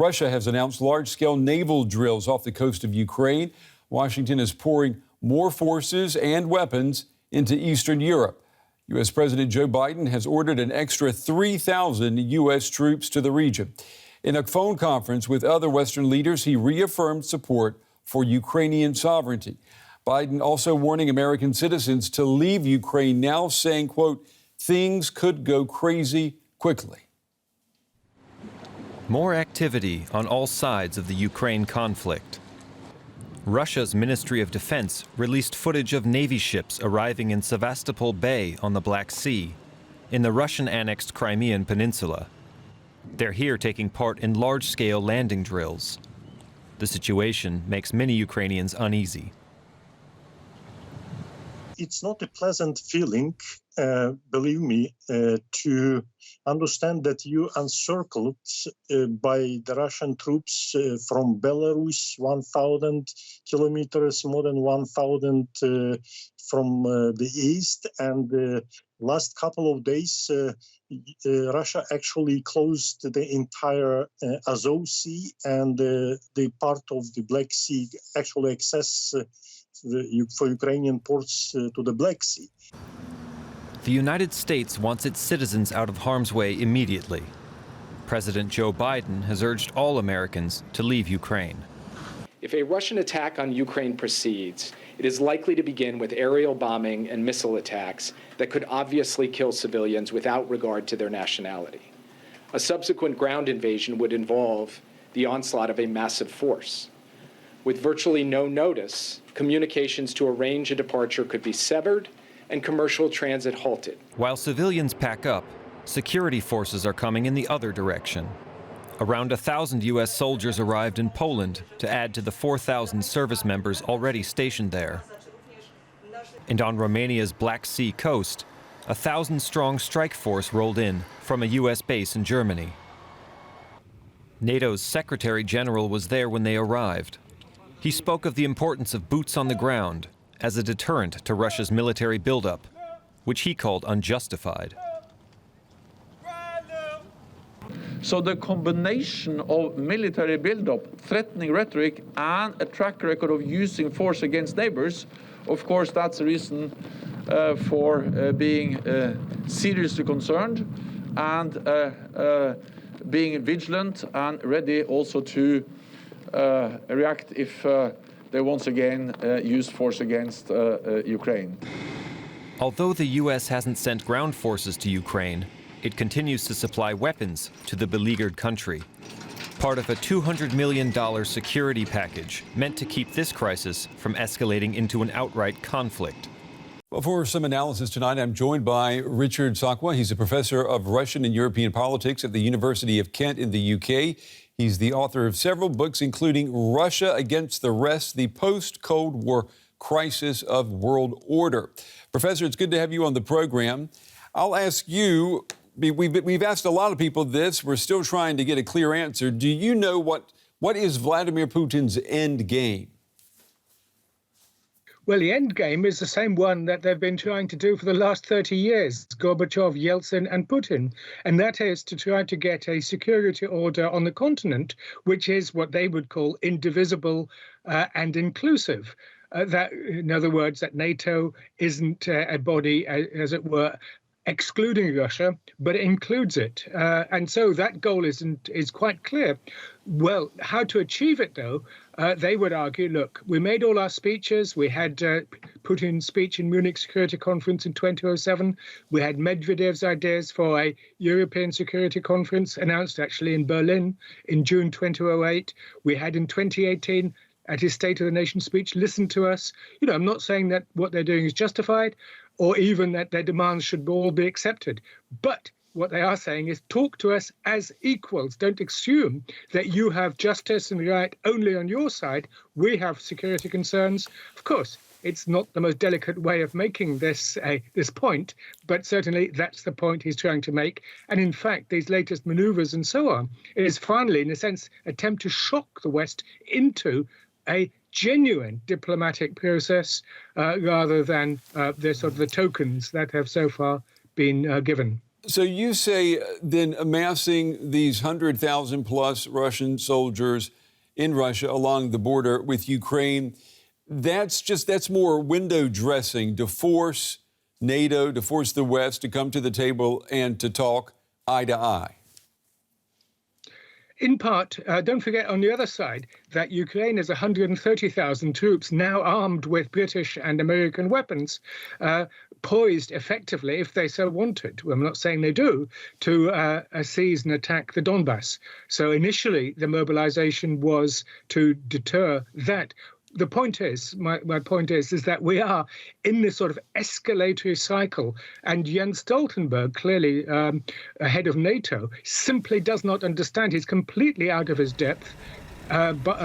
Russia has announced large-scale naval drills off the coast of Ukraine. Washington is pouring more forces and weapons into Eastern Europe. U.S. President Joe Biden has ordered an extra 3,000 U.S. troops to the region. In a phone conference with other Western leaders, he reaffirmed support for Ukrainian sovereignty. Biden also warning American citizens to leave Ukraine now, saying, quote, things could go crazy quickly. More activity on all sides of the Ukraine conflict. Russia's Ministry of Defense released footage of Navy ships arriving in Sevastopol Bay on the Black Sea, in the Russian-annexed Crimean Peninsula. They're here taking part in large-scale landing drills. The situation makes many Ukrainians uneasy. It's not a pleasant feeling, believe me, to understand that you encircled by the Russian troops from Belarus, 1,000 kilometers, more than 1,000 from the east. And last couple of days, Russia actually closed the entire Azov Sea, and the part of the Black Sea actually access for Ukrainian ports to the Black Sea. The United States wants its citizens out of harm's way immediately. President Joe Biden has urged all Americans to leave Ukraine. If a Russian attack on Ukraine proceeds, it is likely to begin with aerial bombing and missile attacks that could obviously kill civilians without regard to their nationality. A subsequent ground invasion would involve the onslaught of a massive force. With virtually no notice, communications to arrange a departure could be severed and commercial transit halted. While civilians pack up, security forces are coming in the other direction. Around 1,000 U.S. soldiers arrived in Poland to add to the 4,000 service members already stationed there. And on Romania's Black Sea coast, a 1,000-strong strike force rolled in from a U.S. base in Germany. NATO's Secretary General was there when they arrived. He spoke of the importance of boots on the ground as a deterrent to Russia's military buildup, which he called unjustified. So the combination of military buildup, threatening rhetoric, and a track record of using force against neighbors, of course, that's a reason for being seriously concerned and being vigilant and ready also to react if they once again use force against Ukraine. Although the U.S. hasn't sent ground forces to Ukraine, it continues to supply weapons to the beleaguered country, part of a $200 million security package meant to keep this crisis from escalating into an outright conflict. Well, for some analysis tonight, I'm joined by Richard Psaki. He's a professor of Russian and European politics at the University of Kent in the UK. He's the author of several books, including Russia Against the Rest, the Post-Cold War Crisis of World Order. Professor, it's good to have you on the program. I'll ask you, we've asked a lot of people this. We're still trying to get a clear answer. Do you know what is Vladimir Putin's end game? Well, the end game is the same one that they've been trying to do for the last 30 years, Gorbachev, Yeltsin and Putin. And that is to try to get a security order on the continent, which is what they would call indivisible and inclusive. That, in other words, that NATO isn't a body, as it were, excluding Russia, but it includes it. And so that goal is quite clear. Well, how to achieve it, though, they would argue, look, we made all our speeches. We had Putin's speech in Munich Security Conference in 2007. We had Medvedev's ideas for a European Security Conference announced actually in Berlin in June 2008. We had in 2018 at his State of the Nation speech, listen to us. You know, I'm not saying that what they're doing is justified or even that their demands should all be accepted. But what they are saying is talk to us as equals. Don't assume that you have justice and right only on your side. We have security concerns. Of course, it's not the most delicate way of making this point, but certainly that's the point he's trying to make. And in fact, these latest maneuvers and so on is finally, in a sense, attempt to shock the West into a genuine diplomatic process rather than the sort of the tokens that have so far been given. So you say then amassing these 100,000 plus Russian soldiers in Russia along the border with Ukraine, that's more window dressing to force NATO, to force the West to come to the table and to talk eye to eye. In part, don't forget on the other side that Ukraine has 130,000 troops now armed with British and American weapons, poised effectively, if they so wanted, well, I'm not saying they do, to seize and attack the Donbass. So initially, the mobilization was to deter that. The point is, my point is that we are in this sort of escalatory cycle, and Jens Stoltenberg, clearly head of NATO, simply does not understand. He's completely out of his depth. But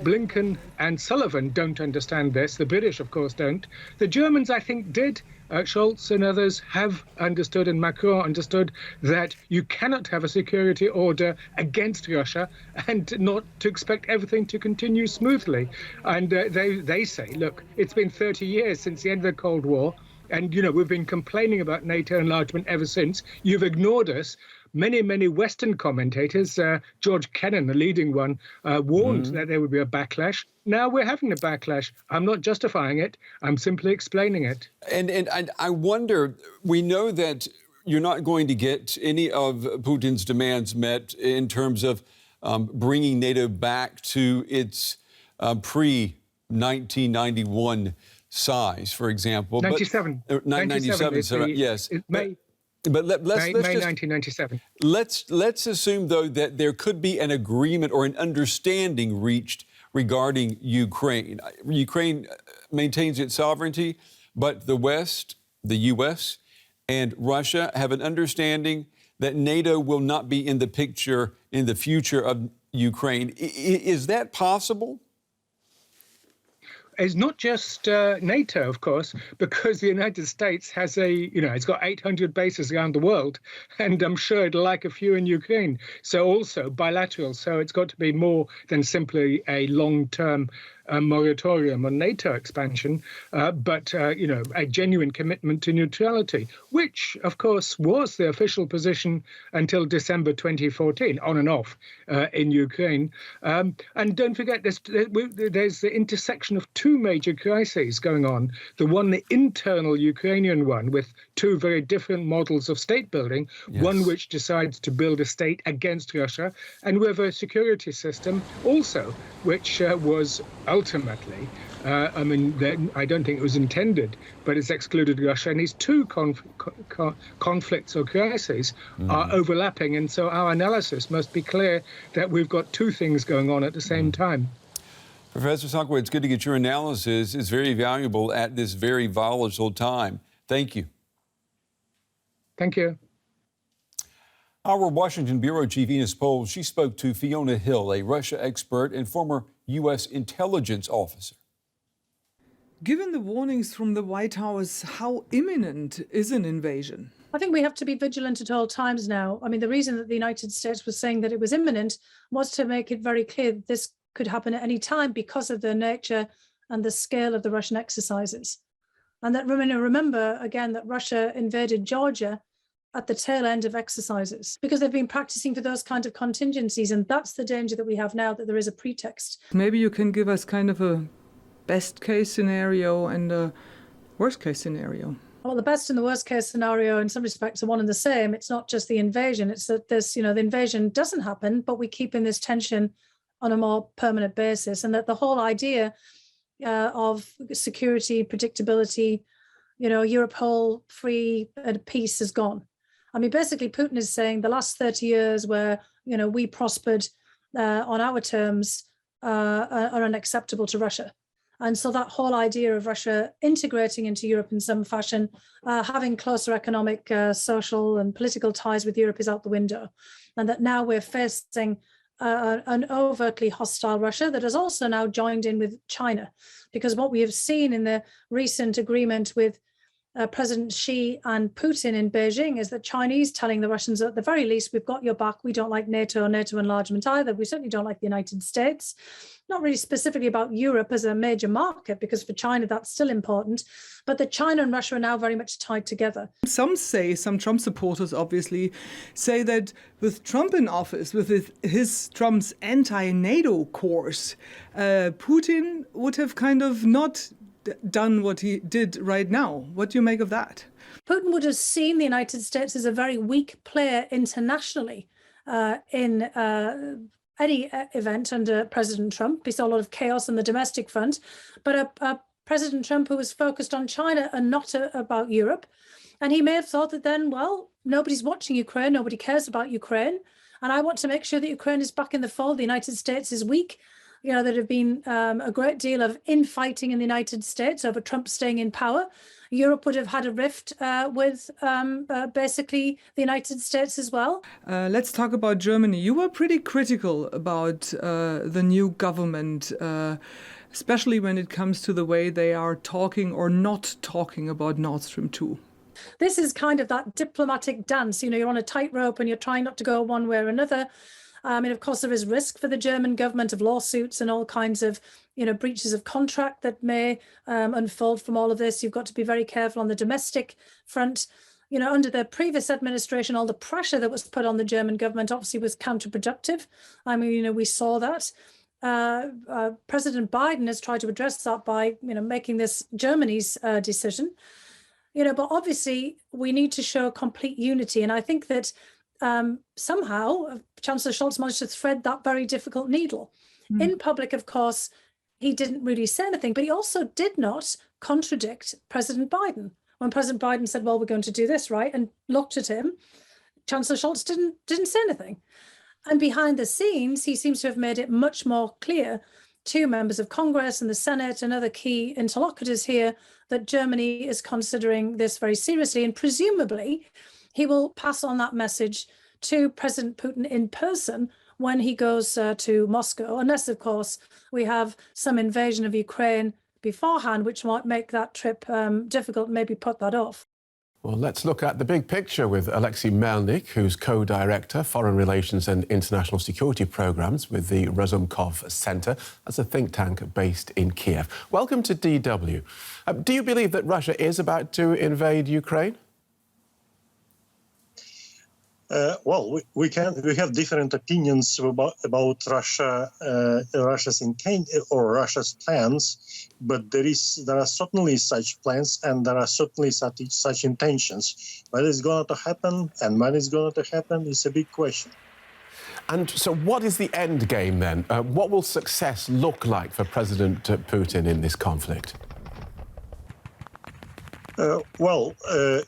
Blinken and Sullivan don't understand this. The British, of course, don't. The Germans, I think, did. Scholz and others have understood, and Macron understood, that you cannot have a security order against Russia and not to expect everything to continue smoothly. And they say, look, it's been 30 years since the end of the Cold War, and, you know, we've been complaining about NATO enlargement ever since. You've ignored us. Many, many Western commentators, George Kennan, the leading one, warned that there would be a backlash. Now we're having a backlash. I'm not justifying it. I'm simply explaining it. And I wonder, we know that you're not going to get any of Putin's demands met in terms of bringing NATO back to its pre-1991 size, for example. 97. 97, so, yes. But let's May just, 1997. Let's assume, though, that there could be an agreement or an understanding reached regarding Ukraine. Ukraine maintains its sovereignty, but the West, the U.S., and Russia have an understanding that NATO will not be in the picture in the future of Ukraine. Is that possible? It's not just NATO, of course, because the United States has it's got 800 bases around the world, and I'm sure it'll like a few in Ukraine. So also bilateral. So it's got to be more than simply a long-term moratorium on NATO expansion, but a genuine commitment to neutrality, which, of course, was the official position until December 2014, on and off in Ukraine. And don't forget, there's the intersection of two major crises going on. The internal Ukrainian one, with two very different models of state building, yes. One which decides to build a state against Russia, and with a security system also, which was ultimately, I don't think it was intended, but it's excluded Russia. And these two conflicts or crises are overlapping. And so our analysis must be clear that we've got two things going on at the same time. Professor Psaki, it's good to get your analysis. It's very valuable at this very volatile time. Thank you. Thank you. Our Washington Bureau Chief Enos Pohl, she spoke to Fiona Hill, a Russia expert and former U.S. intelligence officer. Given the warnings from the White House, how imminent is an invasion? I think we have to be vigilant at all times now. I mean, the reason that the United States was saying that it was imminent was to make it very clear that this could happen at any time because of the nature and the scale of the Russian exercises. And that, remember, again, that Russia invaded Georgia at the tail end of exercises because they've been practicing for those kind of contingencies. And that's the danger that we have now, that there is a pretext. Maybe you can give us kind of a best case scenario and a worst case scenario. Well, the best and the worst case scenario in some respects are one and the same. It's not just the invasion. It's that the invasion doesn't happen, but we keep in this tension on a more permanent basis. And that the whole idea of security, predictability, Europe whole, free and peace is gone. I mean, basically, Putin is saying the last 30 years where, we prospered on our terms are unacceptable to Russia. And so that whole idea of Russia integrating into Europe in some fashion, having closer economic, social and political ties with Europe is out the window. And that now we're facing an overtly hostile Russia that has also now joined in with China. Because what we have seen in the recent agreement with President Xi and Putin in Beijing is the Chinese telling the Russians, at the very least, we've got your back. We don't like NATO or NATO enlargement either. We certainly don't like the United States. Not really specifically about Europe as a major market, because for China, that's still important. But that China and Russia are now very much tied together. Some Trump supporters obviously say that with Trump in office, with Trump's anti-NATO course, Putin would have kind of not done what he did right now. What do you make of that? Putin would have seen the United States as a very weak player internationally in any event under President Trump. We saw a lot of chaos on the domestic front, but a President Trump who was focused on China and not about Europe. And he may have thought that then, well, nobody's watching Ukraine, nobody cares about Ukraine, and I want to make sure that Ukraine is back in the fold. The United States is weak. You know, there have been a great deal of infighting in the United States over Trump staying in power. Europe would have had a rift with basically the United States as well. Let's talk about Germany. You were pretty critical about the new government, especially when it comes to the way they are talking or not talking about Nord Stream 2. This is kind of that diplomatic dance. You know, you're on a tightrope and you're trying not to go one way or another. And of course, there is risk for the German government of lawsuits and all kinds of, you know, breaches of contract that may unfold from all of this. You've got to be very careful on the domestic front. You know, under the previous administration, all the pressure that was put on the German government obviously was counterproductive. I mean, you know, we saw that. President Biden has tried to address that by, you know, making this Germany's decision. You know, but obviously we need to show complete unity. And I think that somehow Chancellor Scholz managed to thread that very difficult needle. In public, of course, he didn't really say anything, but he also did not contradict President Biden. When President Biden said, well, we're going to do this, right, and looked at him, Chancellor Scholz didn't say anything. And behind the scenes, he seems to have made it much more clear to members of Congress and the Senate and other key interlocutors here that Germany is considering this very seriously, and presumably he will pass on that message to President Putin in person when he goes to Moscow, unless, of course, we have some invasion of Ukraine beforehand, which might make that trip difficult, maybe put that off. Well, let's look at the big picture with Alexei Melnik, who's co-director, Foreign Relations and International Security Programs with the Razumkov Center. That's a think tank based in Kiev. Welcome to DW. Do you believe that Russia is about to invade Ukraine? Well, we have different opinions about Russia's intent or Russia's plans, but there are certainly such plans and there are certainly such intentions. Whether it's going to happen and when it's going to happen is a big question. And so what is the end game then? What will success look like for President Putin in this conflict?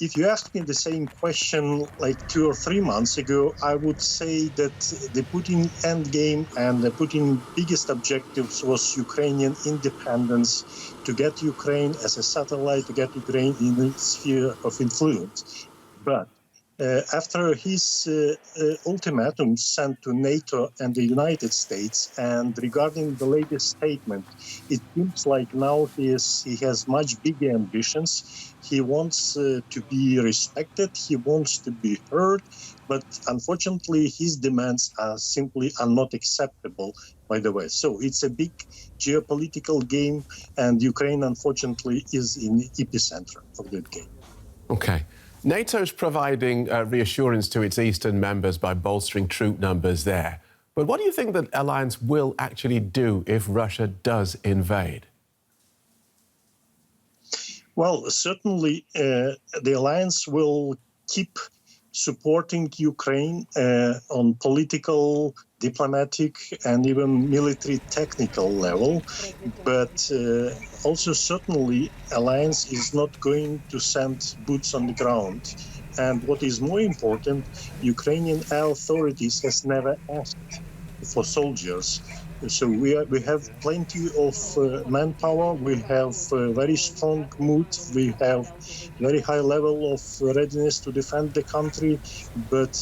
If you asked me the same question like 2 or 3 months ago, I would say that the Putin endgame and the Putin biggest objectives was Ukrainian independence, to get Ukraine as a satellite, to get Ukraine in the sphere of influence. But after his ultimatum sent to NATO and the United States, and regarding the latest statement, it seems like now he has much bigger ambitions. He wants to be respected, he wants to be heard, but unfortunately his demands are not acceptable by the West. So it's a big geopolitical game, and Ukraine unfortunately is in the epicenter of that game. Okay. NATO's providing reassurance to its eastern members by bolstering troop numbers there. But what do you think the alliance will actually do if Russia does invade? Well, certainly the alliance will keep supporting Ukraine on political, diplomatic, and even military technical level. But also certainly alliance is not going to send boots on the ground. And what is more important, Ukrainian authorities has never asked for soldiers. So we have plenty of manpower, we have very strong mood, we have very high level of readiness to defend the country, but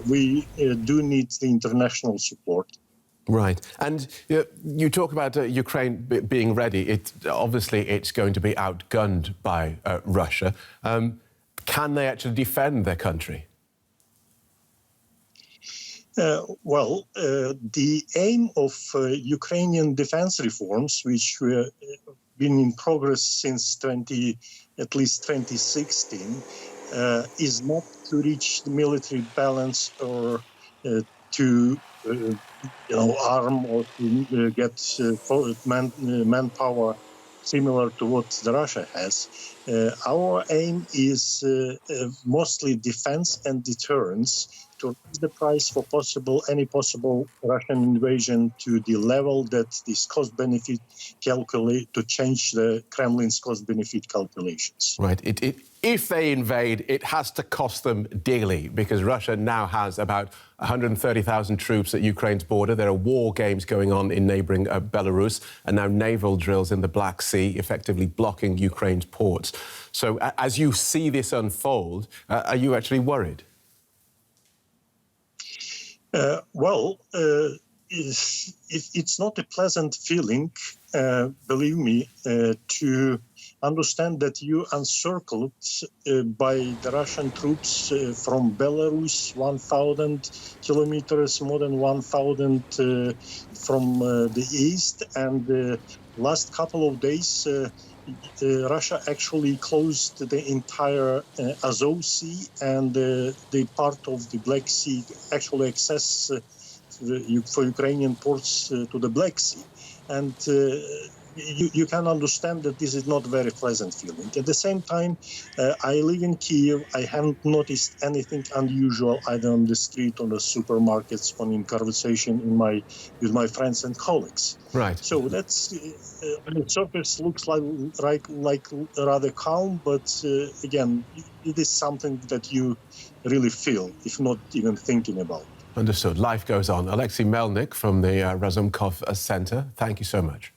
we do need the international support. Right. And you talk about Ukraine being ready. Obviously, it's going to be outgunned by Russia. Can they actually defend their country? The aim of Ukrainian defense reforms, which have been in progress since at least 2016, is not to reach the military balance or to arm or to get manpower similar to what Russia has. Our aim is mostly defense and deterrence, to raise the price for any possible Russian invasion to the level that this cost-benefit to change the Kremlin's cost-benefit calculations. Right. If they invade, it has to cost them dearly, because Russia now has about 130,000 troops at Ukraine's border. There are war games going on in neighbouring Belarus, and now naval drills in the Black Sea, effectively blocking Ukraine's ports. So as you see this unfold, are you actually worried? It's not a pleasant feeling, believe me, to understand that you encircled by the Russian troops from Belarus, 1,000 kilometers, more than 1,000 from the east. And the last couple of days, Russia actually closed the entire Azov Sea and the part of the Black Sea, actually access for Ukrainian ports to the Black Sea. And you can understand that this is not a very pleasant feeling. At the same time, I live in Kiev. I haven't noticed anything unusual either on the street, on the supermarkets, or in conversation with my friends and colleagues. Right. So that's on the surface looks like rather calm, but again, it is something that you really feel, if not even thinking about. Understood. Life goes on. Alexei Melnik from the Razumkov Center, thank you so much.